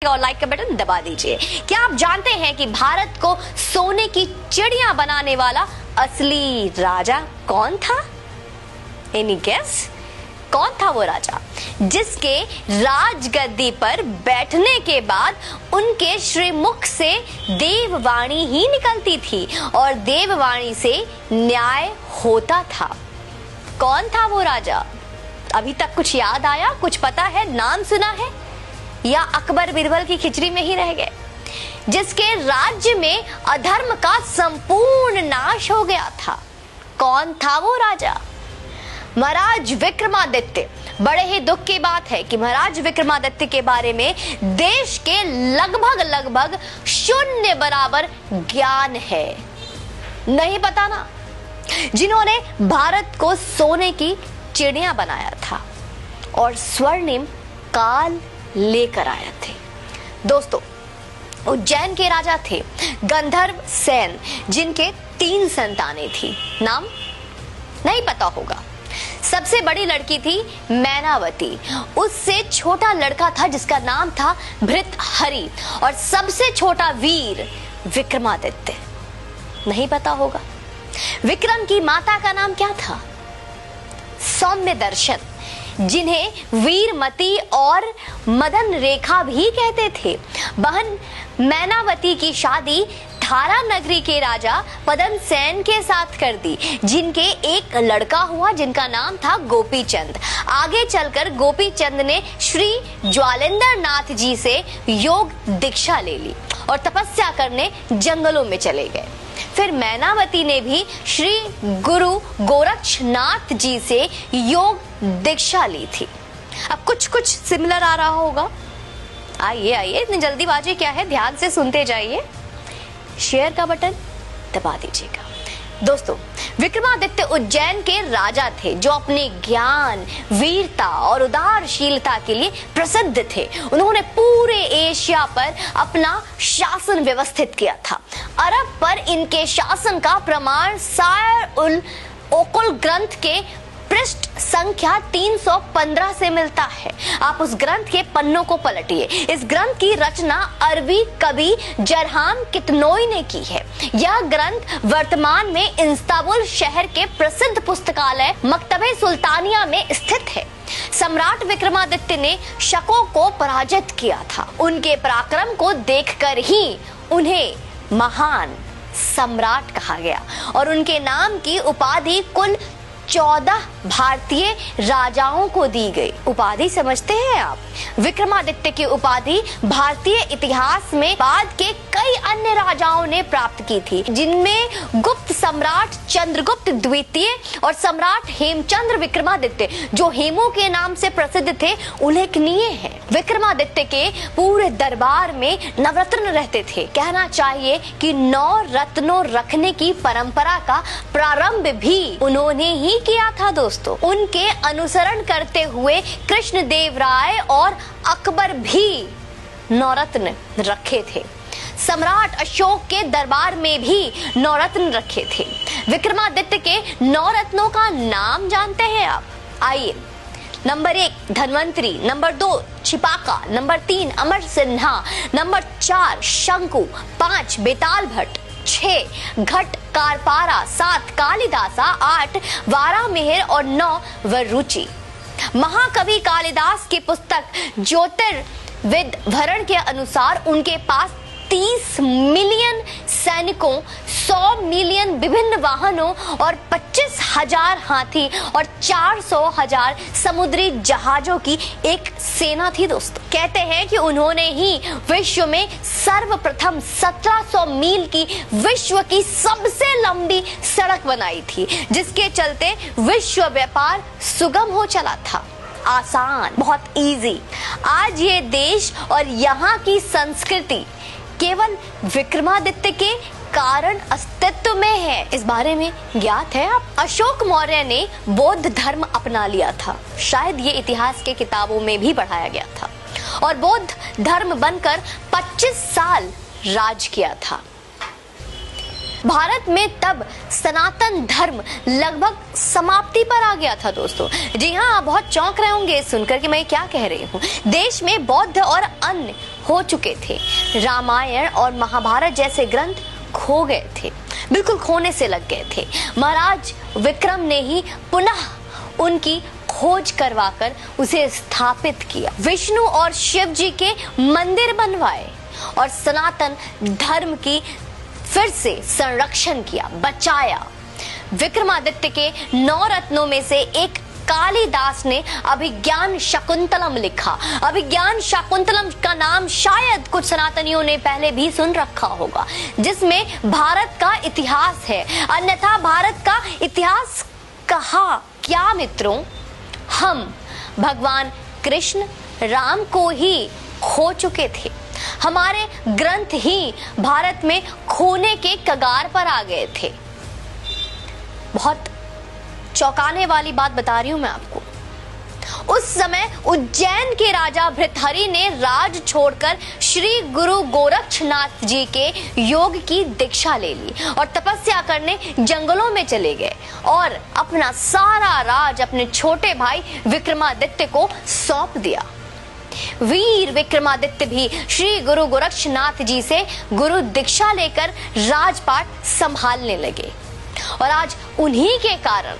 दीजिए और लाइक का बटन दबा दीजिए। क्या आप जानते हैं कि भारत को सोने की चिड़िया बनाने वाला असली राजा कौन था? Any guess? कौन था वो राजा जिसके राजगद्दी पर बैठने के बाद उनके श्रीमुख से देववाणी ही निकलती थी और देववाणी से न्याय होता था? कौन था वो राजा? अभी तक कुछ याद आया, कुछ पता है, नाम सुना है, या अकबर बिरबल की खिचड़ी में ही रह गए? जिसके राज्य में अधर्म का संपूर्ण नाश हो गया था, कौन था वो राजा? महाराज विक्रमादित्य। बड़े ही दुख की बात है कि महाराज विक्रमादित्य के बारे में देश के लगभग शून्य बराबर ज्ञान है। नहीं पता ना? जिन्होंने भारत को सोने की चिड़िया बनाया था और स्वर्णिम काल लेकर आए थे। दोस्तों, उज्जैन के राजा थे गंधर्व सेन, जिनके 3 संतानें थी। नाम नहीं पता होगा। सबसे बड़ी लड़की थी मैनावती, उससे छोटा लड़का था जिसका नाम था भृतहरि, और सबसे छोटा वीर विक्रमादित्य। नहीं पता होगा। विक्रम की माता का नाम क्या था? सौम्य दर्शन, जिन्हें वीरमती और मदन रेखा भी कहते थे। बहन मैनावती की शादी थारा नगरी के राजा पदम सेन के साथ कर दी, जिनके एक लड़का हुआ जिनका नाम था गोपी चंद। आगे चलकर गोपी चंद ने श्री ज्वालेंद्र नाथ जी से योग दीक्षा ले ली और तपस्या करने जंगलों में चले गए। फिर मैनावती ने भी श्री गुरु गोरक्षनाथ जी से योग दीक्षा ली थी। अब कुछ सिमिलर आ रहा होगा। आइए, इतनी जल्दीबाजी क्या है, ध्यान से सुनते जाइए। शेयर का बटन दबा दीजिएगा। दोस्तों, विक्रमादित्य उज्जैन के राजा थे जो अपने ज्ञान, वीरता और उदारशीलता के लिए प्रसिद्ध थे। उन्होंने पूरे एशिया पर अपना शासन व्यवस्थित किया था। अरब पर इनके शासन का प्रमाण सायर-उल-ओकुल ग्रंथ के पृष्ठ संख्या 315 से मिलता है। आप उस ग्रंथ के पन्नों को पलटिए। इस ग्रंथ की रचना अरबी कवि जरहाम कितनोई ने की है। यह ग्रंथ वर्तमान में इस्तांबुल शहर के प्रसिद्ध पुस्तकालय मकतबे सुल्तानिया में स्थित है। सम्राट विक्रमादित्य ने शकों को पराजित किया था। उनके पराक्रम को देखकर ही उन्हें महान सम्राट कहा गया और उनके नाम की उपाधि कुल 14 भारतीय राजाओं को दी गई। उपाधि समझते हैं आप? विक्रमादित्य की उपाधि भारतीय इतिहास में बाद के कई अन्य राजाओं ने प्राप्त की थी, जिनमें गुप्त सम्राट चंद्रगुप्त द्वितीय और सम्राट हेमचंद्र विक्रमादित्य, जो हेमू के नाम से प्रसिद्ध थे, उल्लेखनीय है। विक्रमादित्य के पूरे दरबार में नवरत्न रहते थे। कहना चाहिए कि 9 रत्नों रखने की परंपरा का प्रारंभ भी उन्होंने ही किया था। दोस्तों, उनके अनुसरण करते हुए कृष्णदेव राय और अकबर भी नवरत्न रखे थे। सम्राट अशोक के दरबार में भी नवरत्न रखे थे। विक्रमादित्य के 9 रत्नों का नाम जानते हैं आप? आइए। नंबर 1 धन्वंतरी, नंबर 2 छिपाका, नंबर 3 अमर सिन्हा, नंबर 4 शंकु, 5 बेताल भट्ट, 6 घट कारपारा, 7 कालिदासा, 8 वारामिहिर और 9 वरुचि। महाकवि कालिदास की पुस्तक ज्योतिर्विद भरण के अनुसार उनके पास 30 मिलियन सैनिकों, 100 मिलियन विभिन्न वाहनों और 25,000 हाथी और 400,000 समुद्री जहाजों की एक सेना थी। दोस्तों, कहते हैं कि उन्होंने ही विश्व में सर्वप्रथम 1700 मील की विश्व की सबसे लंबी सड़क बनाई थी, जिसके चलते विश्व व्यापार सुगम हो चला था। आसान, बहुत इजी। आज ये देश और यहाँ की संस्कृति केवल विक्रमादित्य के कारण अस्तित्व में है। इस बारे में ज्ञात है आप? अशोक मौर्य ने बौद्ध धर्म अपना लिया था। शायद ये इतिहास के किताबों में भी पढ़ाया गया था और बौद्ध धर्म बनकर 25 साल राज किया था। भारत में तब सनातन धर्म लगभग समाप्ति पर आ गया था। दोस्तों, जी हाँ, आप बहुत चौंक रहे होंगे सुनकर कि मैं क्या कह रही हूँ। देश में बौद्ध और अन्य हो चुके थे। रामायण और महाभारत जैसे ग्रंथ खो गए थे, बिल्कुल खोने से लग गए थे। महाराज विक्रम ने ही पुनः उनकी खोज करवाकर उसे स्थापित किया। विष्णु और शिव जी के मंदिर बनवाए और सनातन धर्म की फिर से संरक्षण किया, बचाया। विक्रमादित्य के 9 रत्नों में से एक कालिदास ने अभिज्ञान शाकुंतलम लिखा। अभिज्ञान शाकुंतलम का नाम शायद कुछ सनातनियों ने पहले भी सुन रखा होगा, जिसमें भारत का इतिहास है। अन्यथा भारत का इतिहास कहा क्या मित्रों? हम भगवान कृष्ण राम को ही खो चुके थे। हमारे ग्रंथ ही भारत में खोने के कगार पर आ गए थे। बहुत चौंकाने वाली बात बता रही हूं मैं आपको। उस समय उज्जैन के राजा भृतहरि ने राज छोड़कर श्री गुरु गोरक्षनाथ जी के योग की दीक्षा ले ली और तपस्या करने जंगलों में चले गए और अपना सारा राज अपने छोटे भाई विक्रमादित्य को सौंप दिया। वीर विक्रमादित्य भी श्री गुरु गोरक्षनाथ जी से गुरु दीक्षा लेकर राजपाट संभालने लगे। और आज उन्हीं के कारण,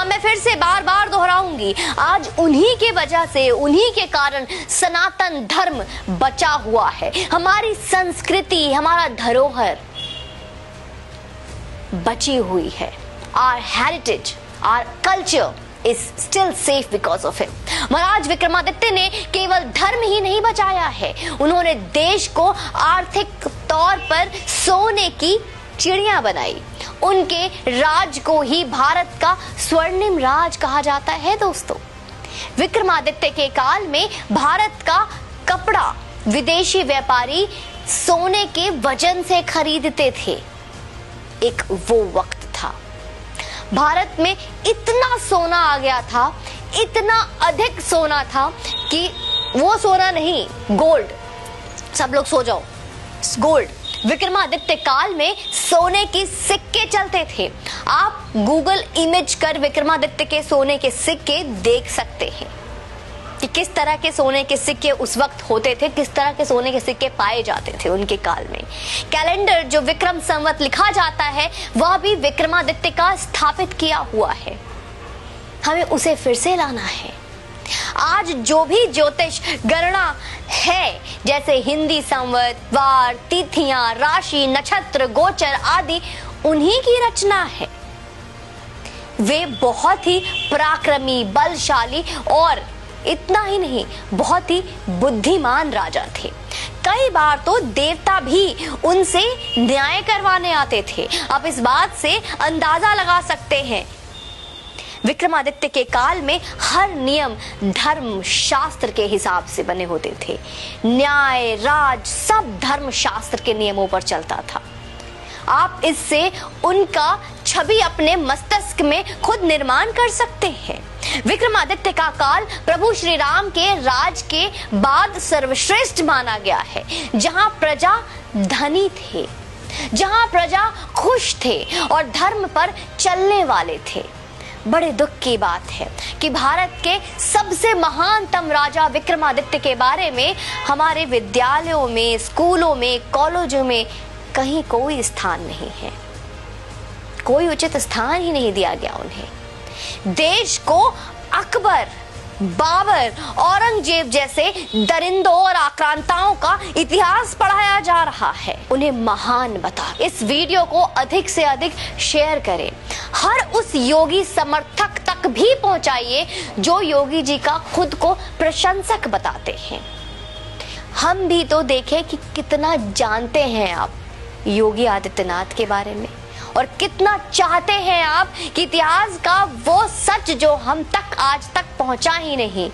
मैं फिर से बार बार दोहराऊंगी, आज उन्हीं के वजह से, उन्हीं के कारण सनातन धर्म बचा हुआ है। हमारी संस्कृति, हमारा धरोहर बची हुई है। Our heritage, our culture is still safe because of him. महाराज विक्रमादित्य ने केवल धर्म ही नहीं बचाया है, उन्होंने देश को आर्थिक तौर पर सोने की चिड़िया बनाई। उनके राज को ही भारत का स्वर्णिम राज कहा जाता है दोस्तों। विक्रमादित्य के काल में भारत का कपड़ा विदेशी व्यापारी सोने के वजन से खरीदते थे। एक वो वक्त था, भारत में इतना सोना आ गया था, इतना अधिक सोना था कि वो सोना नहीं, गोल्ड। सब लोग सो जाओ, गोल्ड। विक्रमादित्य काल में सोने के सिक्के चलते थे। आप गूगल इमेज कर विक्रमादित्य के सोने के सिक्के देख सकते हैं कि किस तरह के सोने के सिक्के उस वक्त होते थे, किस तरह के सोने के सिक्के पाए जाते थे उनके काल में। कैलेंडर जो विक्रम संवत लिखा जाता है वह भी विक्रमादित्य का स्थापित किया हुआ है। हमें उसे फिर से लाना है। आज जो भी ज्योतिष गणना है, जैसे हिंदी संवत, वार, तिथियां, राशि, नक्षत्र, गोचर आदि, उन्हीं की रचना है। वे बहुत ही पराक्रमी, बलशाली और इतना ही नहीं, बहुत ही बुद्धिमान राजा थे। कई बार तो देवता भी उनसे न्याय करवाने आते थे। आप इस बात से अंदाजा लगा सकते हैं, विक्रमादित्य के काल में हर नियम धर्म शास्त्र के हिसाब से बने होते थे। न्याय, राज सब धर्म शास्त्र के नियमों पर चलता था। आप इससे उनका छवि अपने मस्तिष्क में खुद निर्माण कर सकते हैं। विक्रमादित्य का काल प्रभु श्री राम के राज के बाद सर्वश्रेष्ठ माना गया है, जहां प्रजा धनी थे, जहां प्रजा खुश थे और धर्म पर चलने वाले थे। बड़े दुख की बात है कि भारत के सबसे महानतम राजा विक्रमादित्य के बारे में हमारे विद्यालयों में, स्कूलों में, कॉलेजों में कहीं कोई स्थान नहीं है। कोई उचित स्थान ही नहीं दिया गया उन्हें। देश को अकबर, बाबर, औरंगजेब जैसे दरिंदों और आक्रांताओं का इतिहास पढ़ाया जा रहा है। उन्हें महान बता। इस वीडियो को अधिक से अधिक शेयर करें। हर उस योगी समर्थक तक भी पहुंचाइए जो योगी जी का खुद को प्रशंसक बताते हैं। हम भी तो देखें कि कितना जानते हैं आप योगी आदित्यनाथ के बारे में और कितना चाहते हैं आप कि इतिहास का वो सच जो हम तक आज तक पहुंचा ही नहीं,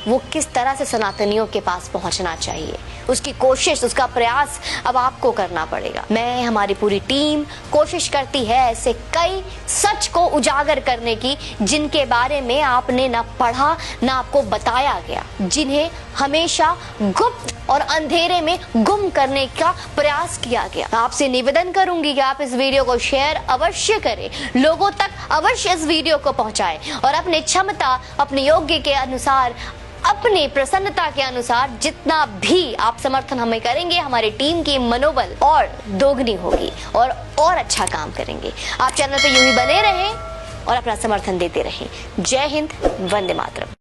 वो किस तरह से सनातनियों के पास पहुंचना चाहिए। उसकी कोशिश, उसका प्रयास अब आपको करना पड़ेगा। मैं, हमारी पूरी टीम कोशिश करती है ऐसे कई सच को उजागर करने की जिनके बारे में आपने ना पढ़ा ना आपको बताया गया, जिन्हें हमेशा गुप्त और अंधेरे में गुम करने का प्रयास किया गया। आपसे निवेदन करूंगी कि आप इस वीडियो को शेयर अवश्य करें, लोगों तक अवश्य इस वीडियो को पहुंचाएं और अपने क्षमता, अपने योग्य के अनुसार अपने प्रसन्नता के अनुसार जितना भी आप समर्थन हमें करेंगे, हमारी टीम की मनोबल और दोगुनी होगी और अच्छा काम करेंगे। आप चैनल पे यूं ही बने रहें और अपना समर्थन देते रहें। जय हिंद, वंदे मातरम।